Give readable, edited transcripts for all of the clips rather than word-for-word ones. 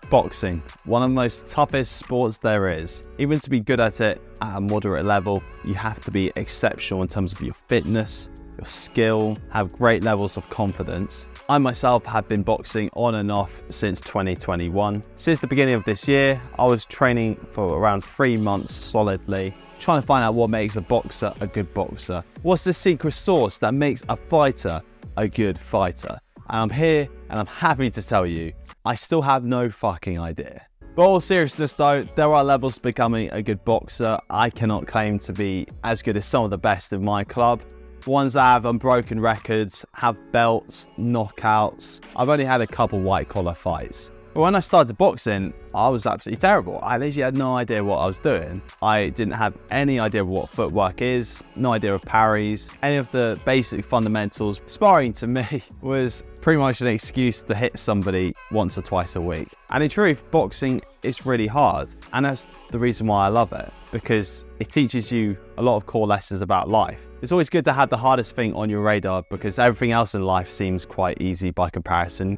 Boxing, one of the most toughest sports there is. Even to be good at it at a moderate level, you have to be exceptional in terms of your fitness, your skill, have great levels of confidence. I myself have been boxing on and off since 2021. Since the beginning of this year, I was training for around 3 months solidly, trying to find out what makes a boxer a good boxer. What's the secret sauce that makes a fighter a good fighter? And I'm here and I'm happy to tell you, I still have no fucking idea. But all seriousness though, there are levels to becoming a good boxer. I cannot claim to be as good as some of the best in my club. Ones that have unbroken records, have belts, knockouts. I've only had a couple white collar fights. But when I started boxing, I was absolutely terrible. I literally had no idea what I was doing. I didn't have any idea of what footwork is, no idea of parries, any of the basic fundamentals. Sparring to me was pretty much an excuse to hit somebody once or twice a week. And in truth, boxing is really hard. And that's the reason why I love it, because it teaches you a lot of core lessons about life. It's always good to have the hardest thing on your radar because everything else in life seems quite easy by comparison.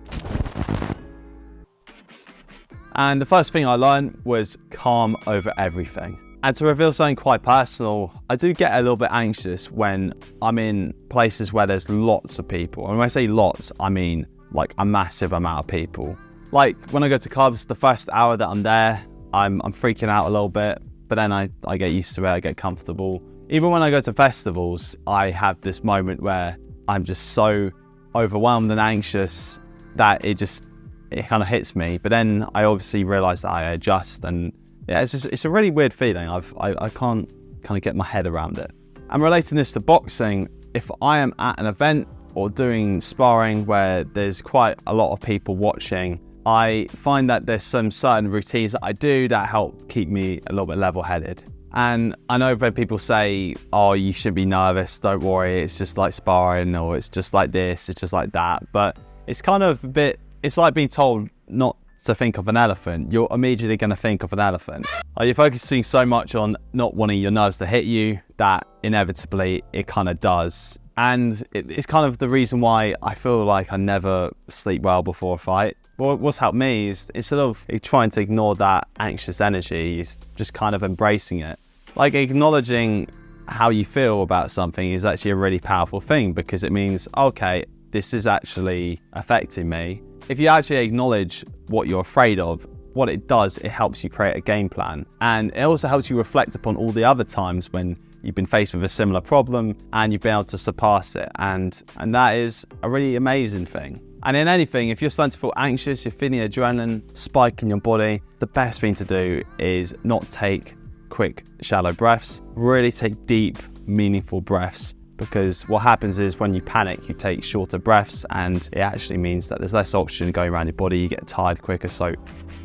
And the first thing I learned was calm over everything. And to reveal something quite personal, I do get a little bit anxious when I'm in places where there's lots of people. And when I say lots, I mean like a massive amount of people. Like when I go to clubs, the first hour that I'm there, I'm freaking out a little bit, but then I get used to it, I get comfortable. Even when I go to festivals, I have this moment where I'm just so overwhelmed and anxious that it kind of hits me. But then I obviously realize that I adjust, and yeah, it's a really weird feeling. I can't kind of get my head around it. And relating this to boxing, if I am at an event or doing sparring where there's quite a lot of people watching, I find that there's some certain routines that I do that help keep me a little bit level-headed. And I know when people say, oh, you should be nervous, don't worry, it's just like sparring, or it's just like this, it's just like that. But it's kind of a bit, it's like being told not to think of an elephant. You're immediately going to think of an elephant. You're focusing so much on not wanting your nerves to hit you that inevitably it kind of does. And it's kind of the reason why I feel like I never sleep well before a fight. But what's helped me is instead of trying to ignore that anxious energy, is just kind of embracing it. Like acknowledging how you feel about something is actually a really powerful thing, because it means, okay, this is actually affecting me. If you actually acknowledge what you're afraid of, what it does, it helps you create a game plan. And it also helps you reflect upon all the other times when you've been faced with a similar problem and you've been able to surpass it. And that is a really amazing thing. And in anything, if you're starting to feel anxious, you're feeling adrenaline spike in your body, the best thing to do is not take quick, shallow breaths. Really take deep, meaningful breaths. Because what happens is when you panic, you take shorter breaths, and it actually means that there's less oxygen going around your body, you get tired quicker. So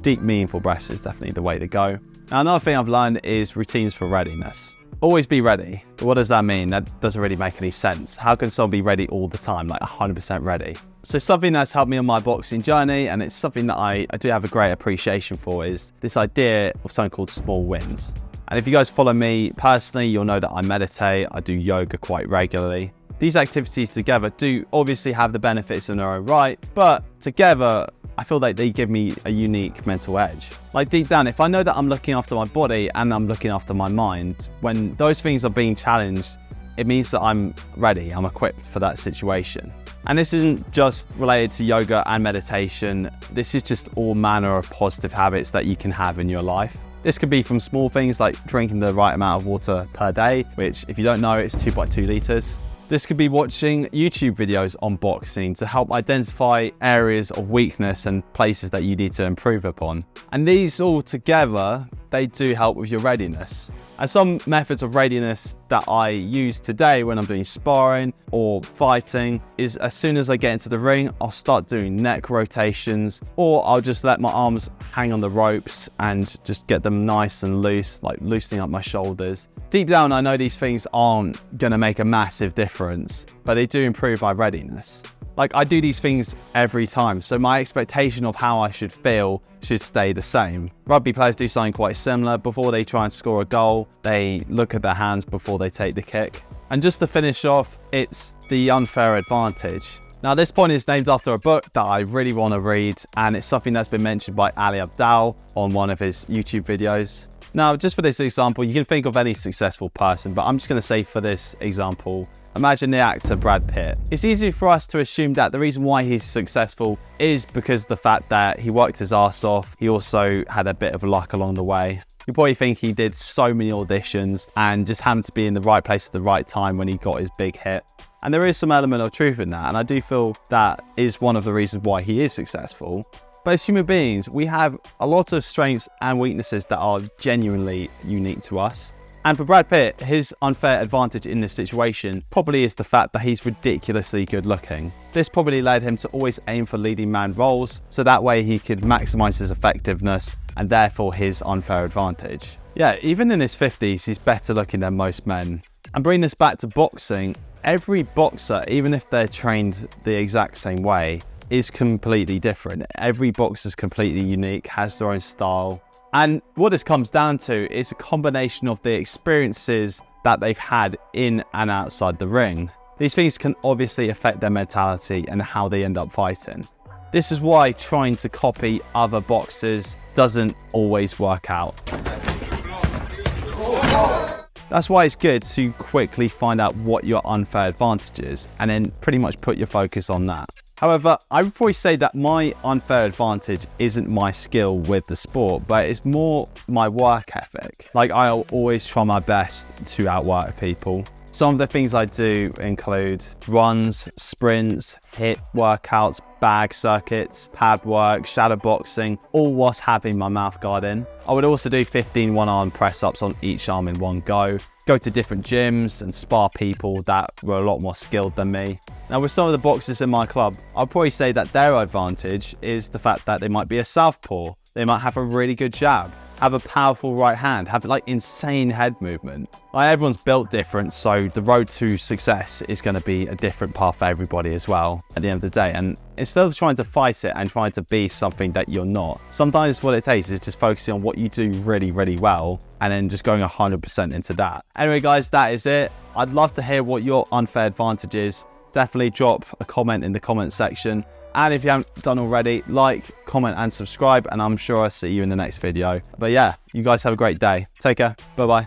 deep, meaningful breaths is definitely the way to go. Now, another thing I've learned is routines for readiness. Always be ready. But what does that mean? That doesn't really make any sense. How can someone be ready all the time, like 100% ready? So something that's helped me on my boxing journey, and it's something that I do have a great appreciation for, is this idea of something called small wins. And if you guys follow me personally, you'll know that I meditate, I do yoga quite regularly. These activities together do obviously have the benefits in their own right, but together, I feel like they give me a unique mental edge. Like deep down, if I know that I'm looking after my body and I'm looking after my mind, when those things are being challenged, it means that I'm ready, I'm equipped for that situation. And this isn't just related to yoga and meditation. This is just all manner of positive habits that you can have in your life. This could be from small things like drinking the right amount of water per day, which if you don't know, it's 2.2 liters. This could be watching YouTube videos on boxing to help identify areas of weakness and places that you need to improve upon. And these all together, they do help with your readiness. And some methods of readiness that I use today when I'm doing sparring or fighting is as soon as I get into the ring, I'll start doing neck rotations, or I'll just let my arms hang on the ropes and just get them nice and loose, like loosening up my shoulders. Deep down, I know these things aren't gonna make a massive difference, but they do improve my readiness. Like I do these things every time, so my expectation of how I should feel should stay the same. Rugby players do something quite similar. Before they try and score a goal, they look at their hands before they take the kick. And just to finish off, it's the unfair advantage. Now, this point is named after a book that I really want to read, and it's something that's been mentioned by Ali Abdaal on one of his YouTube videos. Now, just for this example, you can think of any successful person, but I'm just going to say for this example, imagine the actor Brad Pitt. It's easy for us to assume that the reason why he's successful is because of the fact that he worked his ass off. He also had a bit of luck along the way. You probably think he did so many auditions and just happened to be in the right place at the right time when he got his big hit. And there is some element of truth in that, and I do feel that is one of the reasons why he is successful. But as human beings, we have a lot of strengths and weaknesses that are genuinely unique to us. And for Brad Pitt, his unfair advantage in this situation probably is the fact that he's ridiculously good looking. This probably led him to always aim for leading man roles, so that way he could maximize his effectiveness and therefore his unfair advantage. Yeah, even in his 50s, he's better looking than most men. And bringing this back to boxing, every boxer, even if they're trained the exact same way, is completely different. Every boxer is completely unique, has their own style. And what this comes down to is a combination of the experiences that they've had in and outside the ring. These things can obviously affect their mentality and how they end up fighting. This is why trying to copy other boxers doesn't always work out. That's why it's good to quickly find out what your unfair advantage is and then pretty much put your focus on that. However, I would probably say that my unfair advantage isn't my skill with the sport, but it's more my work ethic. Like, I'll always try my best to outwork people. Some of the things I do include runs, sprints, HIIT workouts, bag circuits, pad work, shadow boxing, all whilst having my mouth guard in. I would also do 15 one-arm press-ups on each arm in one go to different gyms and spar people that were a lot more skilled than me. Now, with some of the boxers in my club, I'd probably say that their advantage is the fact that they might be a southpaw. They might have a really good jab, have a powerful right hand, have like insane head movement. Like, everyone's built different, so the road to success is going to be a different path for everybody as well at the end of the day. And instead of trying to fight it and trying to be something that you're not, sometimes what it takes is just focusing on what you do really, really well and then just going 100% into that. Anyway, guys, that is it. I'd love to hear what your unfair advantage is. Definitely drop a comment in the comment section. And if you haven't done already, like, comment and subscribe, and I'm sure I'll see you in the next video. But yeah, you guys have a great day. Take care. Bye-bye.